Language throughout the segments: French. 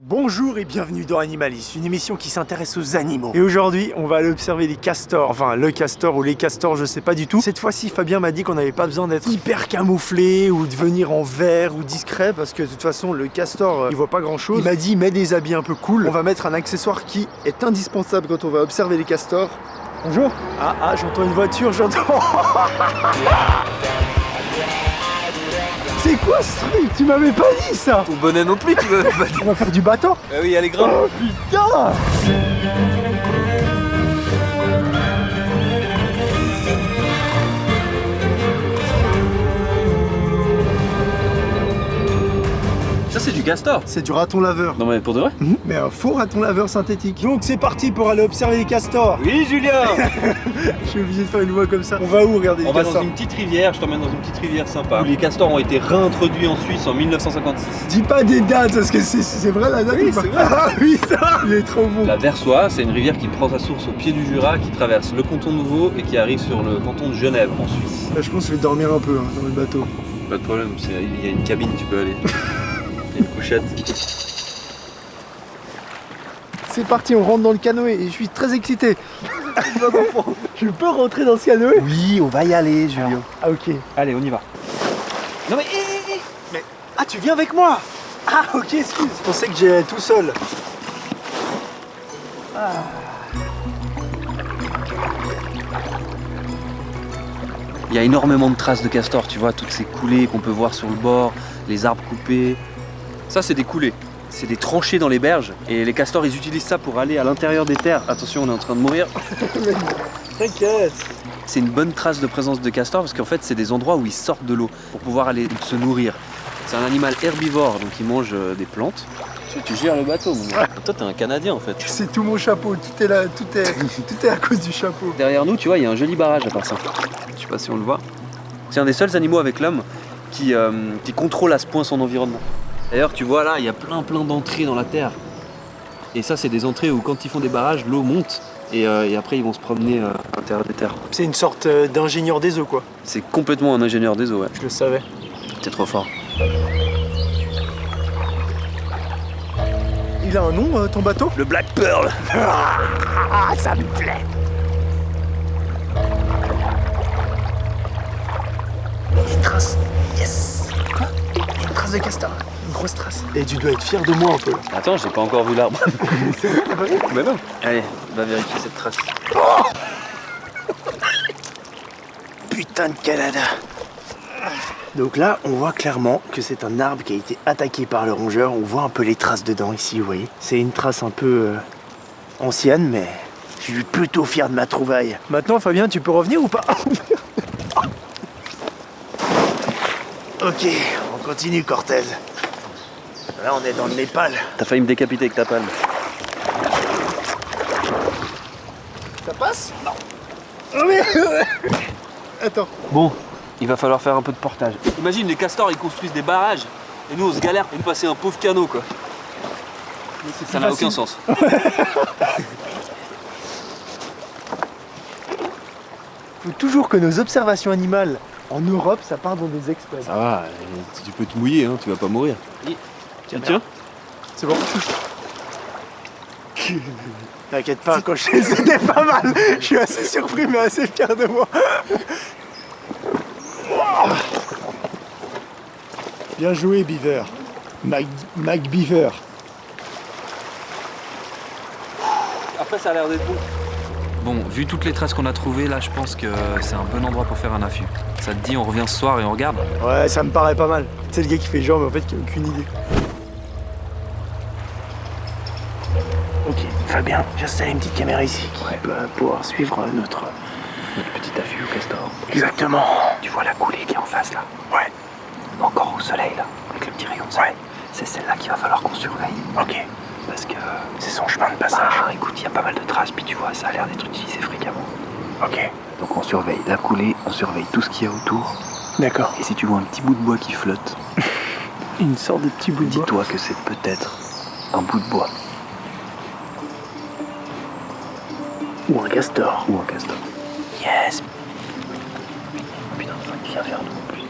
Bonjour et bienvenue dans Animalis, une émission qui s'intéresse aux animaux. Et aujourd'hui, on va aller observer les castors, enfin le castor ou les castors, je sais pas du tout. Cette fois-ci, Fabien m'a dit qu'on n'avait pas besoin d'être hyper camouflé ou de venir en vert ou discret parce que de toute façon, le castor, il voit pas grand-chose. Il m'a dit, mets des habits un peu cool. On va mettre un accessoire qui est indispensable quand on va observer les castors. Bonjour. Ah, j'entends une voiture, j'entends... C'est quoi ce truc? Tu m'avais pas dit ça! Ton bonnet non plus, tu m'avais pas dit. On va faire du bateau? Oui, allez, grave. Oh putain! Ça, c'est du castor. C'est du raton laveur. Non, mais pour de vrai? Mais un faux raton laveur synthétique. Donc c'est parti pour aller observer les castors. Oui, Julien. Je suis obligé de faire une voix comme ça. On va où regarder les On va castors? dans une petite rivière, je t'emmène dans une petite rivière sympa. Où les castors ont été réintroduits en Suisse en 1956. Dis pas des dates parce que c'est vrai la date Oui, ou pas? c'est vrai. Ah putain, il est trop bon. La Versoix, c'est une rivière qui prend sa source au pied du Jura, qui traverse le canton nouveau et qui arrive sur le canton de Genève en Suisse. Là, je pense que je vais dormir un peu dans le bateau. Pas de problème, il y a une cabine, tu peux aller. Il y a une couchette. C'est parti, on rentre dans le canoë et je suis très excité. Je peux rentrer dans ce canoë? Oui, on va y aller, Julien. Ah ok. Allez, on y va. Non mais, mais... Ah, tu viens avec moi? Ah ok, excuse. Je pensais que j'allais tout seul. Il y a énormément de traces de castors, tu vois, toutes ces coulées qu'on peut voir sur le bord, les arbres coupés. Ça, c'est des coulées. C'est des tranchées dans les berges. Et les castors, ils utilisent ça pour aller à l'intérieur des terres. Attention, on est en train de mourir. T'inquiète. C'est une bonne trace de présence de castors parce qu'en fait, c'est des endroits où ils sortent de l'eau pour pouvoir aller se nourrir. C'est un animal herbivore, donc il mange des plantes. Tu gères le bateau, mon gars. Toi, t'es un Canadien, en fait. C'est tout mon chapeau, tout est là, tout est à cause du chapeau. Derrière nous, tu vois, il y a un joli barrage à part ça. Je sais pas si on le voit. C'est un des seuls animaux avec l'homme qui contrôle à ce point son environnement. D'ailleurs, tu vois là, il y a plein d'entrées dans la terre. Et ça, c'est des entrées où quand ils font des barrages, l'eau monte et après ils vont se promener à l'intérieur des terres. C'est une sorte d'ingénieur des eaux, quoi. C'est complètement un ingénieur des eaux, ouais. Je le savais. T'es trop fort. Il a un nom, ton bateau? Le Black Pearl. Ah, ça me plaît. Une trace. Yes. Quoi? Une trace de castor. Une grosse trace. Et tu dois être fier de moi un peu. Attends, j'ai pas encore vu l'arbre. C'est vrai, t'as pas vu? Mais non. Allez, va vérifier cette trace. Putain de Canada. Donc là, on voit clairement que c'est un arbre qui a été attaqué par le rongeur. On voit un peu les traces dedans ici, vous voyez. C'est une trace un peu ancienne, mais je suis plutôt fier de ma trouvaille. Maintenant, Fabien, tu peux revenir ou pas? Ok, on continue, Cortez. Là, on est dans le Népal. T'as failli me décapiter avec ta palme. Ça passe? Non. Oh merde. Attends. Bon, il va falloir faire un peu de portage. Imagine, les castors, ils construisent des barrages. Et nous, on se galère pour passer un pauvre canot, quoi. Ça n'a aucun sens. Faut toujours que nos observations animales en Europe, ça part dans des experts. Ça va, tu peux te mouiller, hein, tu vas pas mourir. Tiens. C'est bon. T'inquiète pas, quand c'était pas mal. Je suis assez surpris mais assez fier de moi. Bien joué, Beaver. Mac Beaver. Après, ça a l'air d'être bon. Bon, vu toutes les traces qu'on a trouvées, là, je pense que c'est un bon endroit pour faire un affût. Ça te dit, on revient ce soir et on regarde? Ouais, ça me paraît pas mal. C'est le gars qui fait genre, mais en fait, qui a aucune idée. Ok, Fabien, j'installe une petite caméra ici qui va pouvoir suivre notre petit affût au castor. Exactement. Tu vois la coulée qui est en face, là? Ouais. Encore au soleil, là, avec le petit rayon de soleil. Ouais. C'est celle-là qu'il va falloir qu'on surveille. Ok. Parce que... C'est son chemin de passage. Bah, écoute, il y a pas mal de traces, puis tu vois, ça a l'air d'être utilisé fréquemment. Ok. Donc on surveille la coulée, on surveille tout ce qu'il y a autour. D'accord. Et si tu vois un petit bout de bois qui flotte, Une sorte de petit bout de bois. dis-toi que c'est peut-être un bout de bois. Ou un castor. Ou un castor. Yes. Putain, il vient vers nous en plus.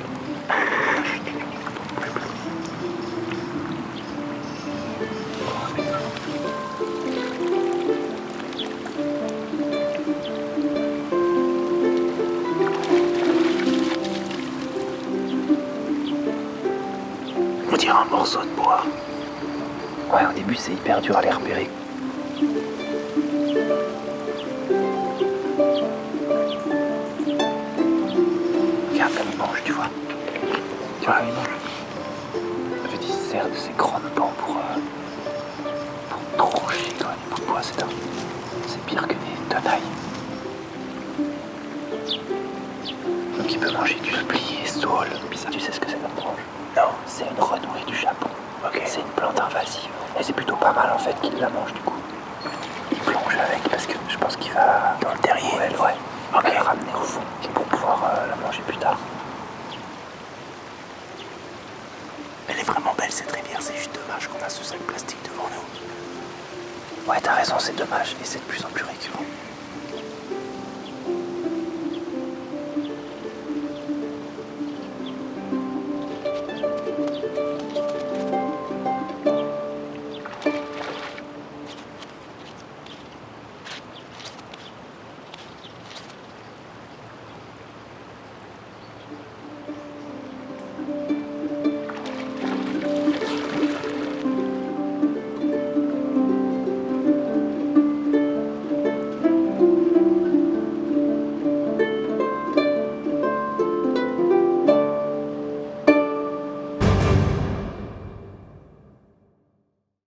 On dirait un morceau de bois. Ouais, au début c'est hyper dur à les repérer. Regarde comme il mange, tu vois. Tu vois comme il mange. En fait, il se sert de ses grandes dents pour trancher dans les bouts de bois. C'est pire que des tenailles. Donc il peut manger du splier, saule. Puis ça, tu sais ce que c'est comme branche? Non, c'est une renouée du Japon. Okay. C'est une plante invasive. Et c'est plutôt pas mal en fait qu'il la mange du coup. Il plonge avec parce que je pense qu'il va dans le terrier. Ouais. Okay. La ramener au fond pour pouvoir la manger plus tard. Elle est vraiment belle cette rivière, c'est juste dommage qu'on a ce sac plastique devant nous. Ouais, t'as raison, c'est dommage et c'est de plus en plus récurrent.